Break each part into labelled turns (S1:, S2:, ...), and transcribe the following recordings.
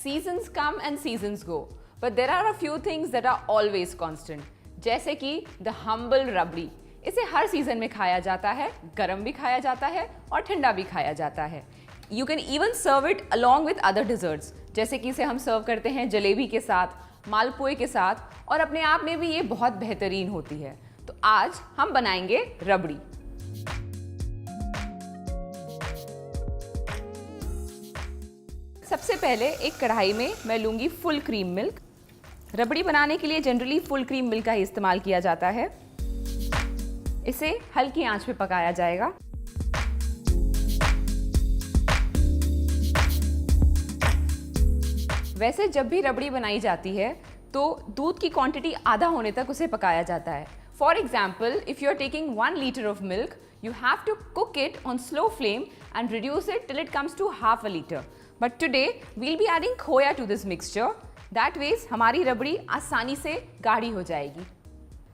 S1: Seasons come and seasons go, but there are a few things that are always constant. जैसे कि the humble रबड़ी. इसे हर season में खाया जाता है, गरम भी खाया जाता है और ठंडा भी खाया जाता है. You can even serve it along with other desserts. जैसे कि इसे हम सर्व करते हैं जलेबी के साथ, मालपुए के साथ और अपने आप में भी ये बहुत बेहतरीन होती है. तो आज हम बनाएंगे रबड़ी. सबसे पहले एक कढ़ाई में मैं लूँगी फुल क्रीम मिल्क. रबड़ी बनाने के लिए जनरली फुल क्रीम मिल्क का ही इस्तेमाल किया जाता है. इसे हल्की आंच पे पकाया जाएगा. वैसे जब भी रबड़ी बनाई जाती है तो दूध की क्वांटिटी आधा होने तक उसे पकाया जाता है. For example, if you are taking 1 litre of milk, you have to cook it on slow flame and reduce it till it comes to half a liter. But today we'll be adding खोया to this mixture. That ways हमारी रबड़ी आसानी से गाढ़ी हो जाएगी.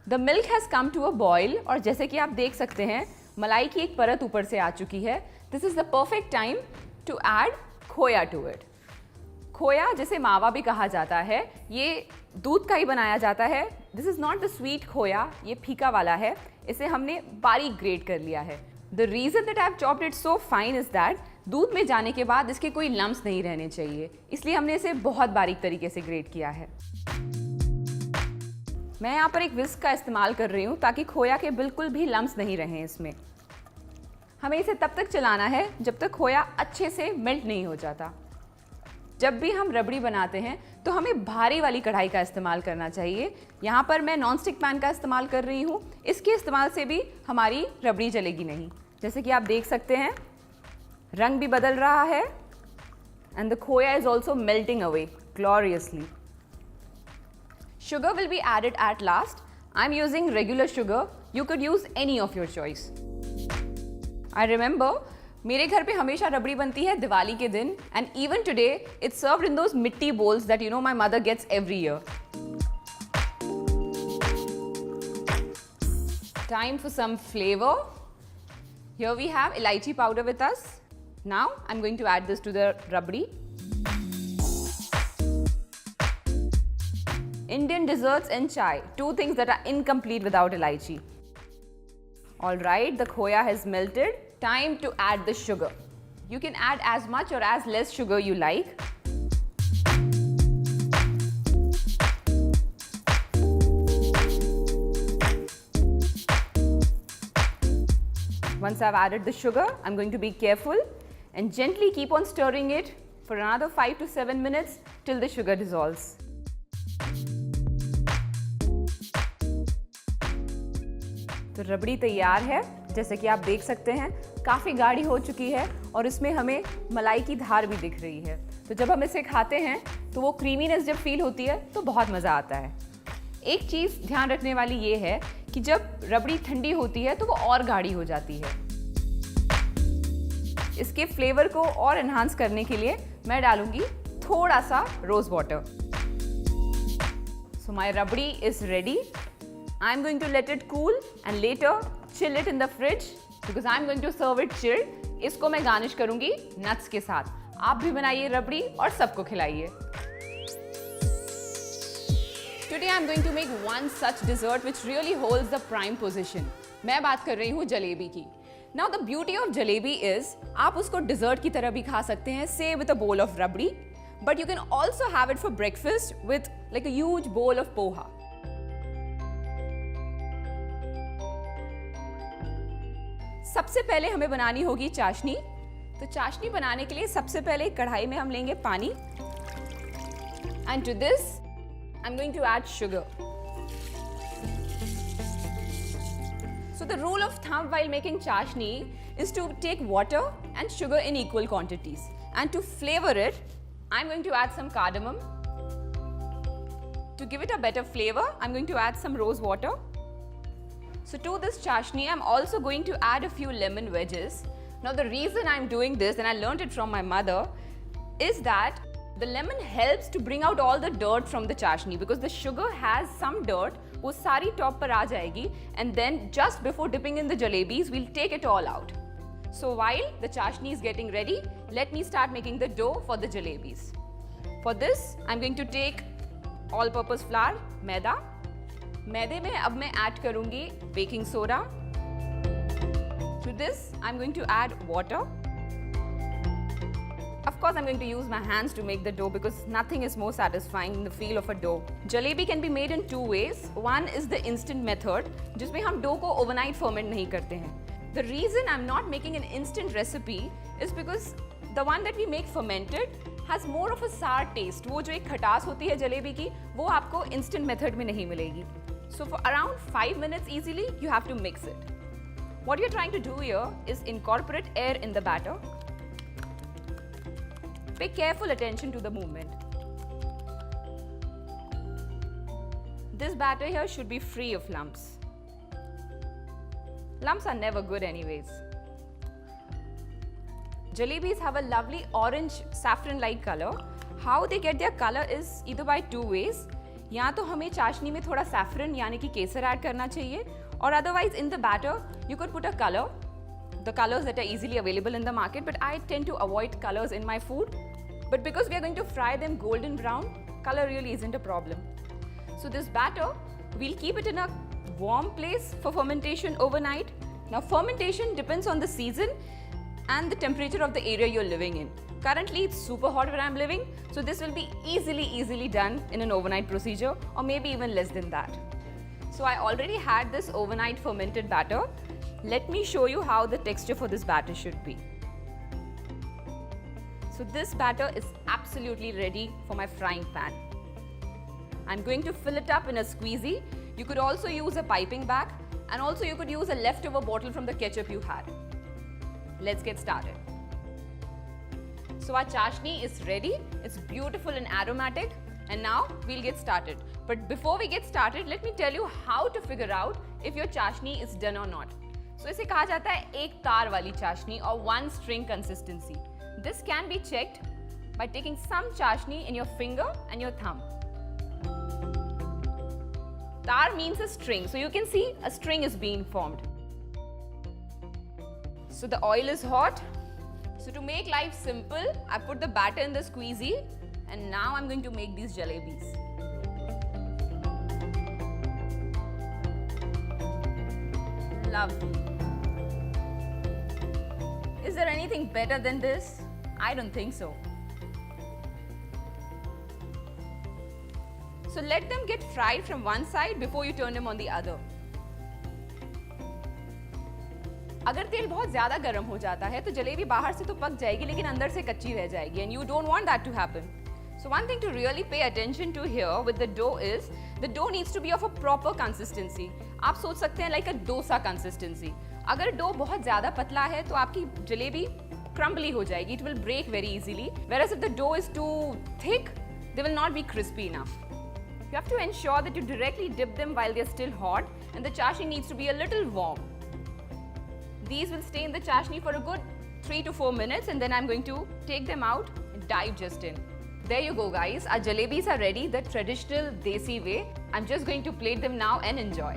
S1: The milk has come to a boil और जैसे कि आप देख सकते हैं मलाई की एक परत ऊपर से आ चुकी है. This is the perfect time to add खोया to it. खोया जिसे मावा भी कहा जाता है, ये दूध का ही बनाया जाता है. This is not the sweet खोया, ये फीका वाला है. इसे हमने बारीक ग्रेट कर लिया है. The reason that I have chopped it so fine is that दूध में जाने के बाद इसके कोई लम्स नहीं रहने चाहिए, इसलिए हमने इसे बहुत बारीक तरीके से ग्रेट किया है. मैं यहाँ पर एक विस्क का इस्तेमाल कर रही हूँ ताकि खोया के बिल्कुल भी लम्स नहीं रहें इसमें. हमें इसे तब तक चलाना है जब तक खोया अच्छे से मेल्ट नहीं हो जाता. जब भी हम रबड़ी बनाते हैं तो हमें भारी वाली कढ़ाई का इस्तेमाल करना चाहिए. यहाँ पर मैं नॉन स्टिक पैन का इस्तेमाल कर रही हूँ. इसके इस्तेमाल से भी हमारी रबड़ी जलेगी नहीं. जैसे कि आप देख सकते हैं रंग भी बदल रहा है एंड द खोया is also melting away gloriously. Sugar will be added at last. I'm using regular sugar. You could use any of your choice. I remember मेरे घर पे हमेशा रबड़ी बनती है दिवाली के दिन and even today it's served in those mitti bowls that you know my mother gets every year. Time for some flavour. Here we have elaichi powder with us. Now I am going to add this to the rabri. Indian desserts and chai, two things that are incomplete without elaichi. All right, the khoya has melted. Time to add the sugar. You can add as much or as less sugar you like. Once I've added the sugar, I'm going to be careful and gently keep on stirring it for another 5 to 7 minutes till the sugar dissolves. तो रबड़ी तैयार है. जैसे कि आप देख सकते हैं काफ़ी गाढ़ी हो चुकी है और इसमें हमें मलाई की धार भी दिख रही है. तो जब हम इसे खाते हैं तो वो क्रीमीनेस जब फील होती है तो बहुत मज़ा आता है. एक चीज़ ध्यान रखने वाली ये है कि जब रबड़ी ठंडी होती है तो वो और गाढ़ी हो जाती है. इसके फ्लेवर को और एनहांस करने के लिए मैं डालूंगी थोड़ा सा rose water. So my rabri is ready. I'm going to let it cool and later chill it in the fridge because I'm going to serve it chilled. इसको मैं गार्निश करूंगी नट्स के साथ. आप भी बनाइए रबड़ी और सबको खिलाइए. Today I'm going to make one such dessert which really holds the prime position. मैं बात कर रही हूँ जलेबी की. Now the beauty of jalebi is आप उसको dessert की तरह भी खा सकते हैं, say with a bowl of rabri, but you can also have it for breakfast with like a huge bowl of poha. सबसे पहले हमें बनानी होगी चाशनी. तो चाशनी बनाने के लिए सबसे पहले कढ़ाई में हम लेंगे पानी and to this I am going to add sugar. So the rule of thumb while making chashni is to take water and sugar in equal quantities and to flavour it I am going to add some cardamom. To give it a better flavor, I'm going to add some rose water. So to this chashni, I'm also going to add a few lemon wedges. Now the reason I'm doing this, and I learned it from my mother, is that the lemon helps to bring out all the dirt from the chashni because the sugar has some dirt, वो सारी top पर आ जाएगी and then just before dipping in the jalebis, we'll take it all out. So while the chashni is getting ready, let me start making the dough for the jalebis. For this, I'm going to take all-purpose flour, मैदा. मैदे में अब मैं add करूंगी baking soda. To this, I'm going to add water. Of course, I'm going to use my hands to make the dough because nothing is more satisfying than the feel of a dough. Jalebi can be made in two ways. One is the instant method, जिसमें हम dough को overnight ferment नहीं करते हैं. The reason I'm not making an instant recipe is because the one that we make fermented has more of a sour taste. वो जो एक खटास होती है जलेबी की, वो आपको instant method में नहीं मिलेगी. So for around 5 minutes easily, you have to mix it. What you're trying to do here is incorporate air in the batter. Pay careful attention to the movement. This batter here should be free of lumps. Lumps are never good anyways. Jalebis have a lovely orange saffron-like color. How they get their color is either by two ways. या तो हमें चाशनी में थोड़ा saffron यानी कि केसर add करना चाहिए, or otherwise in the batter you could put a color. The colors that are easily available in the market, but I tend to avoid colors in my food. But because we are going to fry them golden brown, color really isn't a problem. So this batter, we'll keep it in a warm place for fermentation overnight. Now fermentation depends on the season and the temperature of the area you're living in. Currently it's super hot where I'm living, so this will be easily done in an overnight procedure, or maybe even less than that. So I already had this overnight fermented batter. Let me show you how the texture for this batter should be. So this batter is absolutely ready for my frying pan. I'm going to fill it up in a squeezy. You could also use a piping bag, and also you could use a leftover bottle from the ketchup you had. Let's get started. So our chashni is ready. It's beautiful and aromatic. And now we'll get started. But before we get started, let me tell you how to figure out if your chashni is done or not. So इसे कहा जाता है एक तार वाली चाशनी or one string consistency. This can be checked by taking some chashni in your finger and your thumb. Tar means a string, so you can see a string is being formed. So the oil is hot. So to make life simple, I put the batter in the squeezy, and now I'm going to make these jalebis. Lovely. Is there anything better than this? I don't think so. So let them get fried from one side before you turn them on the other. अगर तेल बहुत ज़्यादा गर्म हो जाता है तो जलेबी बाहर से तो पक जाएगी लेकिन अंदर से कच्ची रह जाएगी, and you don't want that to happen. So one thing to really pay attention to here with the dough is the dough needs to be of a proper consistency. आप सोच सकते हैं like a dosa consistency. अगर dough बहुत ज़्यादा पतला है तो आपकी जलेबी crumbly हो जाएगी. It will break very easily. Whereas if the dough is too thick, they will not be crispy enough. You have to ensure that you directly dip them while they're still hot, and the chashni needs to be a little warm. These will stay in the chashni for a good 3 to 4 minutes, and then I'm going to take them out and dive just in. There you go guys, our jalebis are ready the traditional desi way. I'm just going to plate them now and enjoy.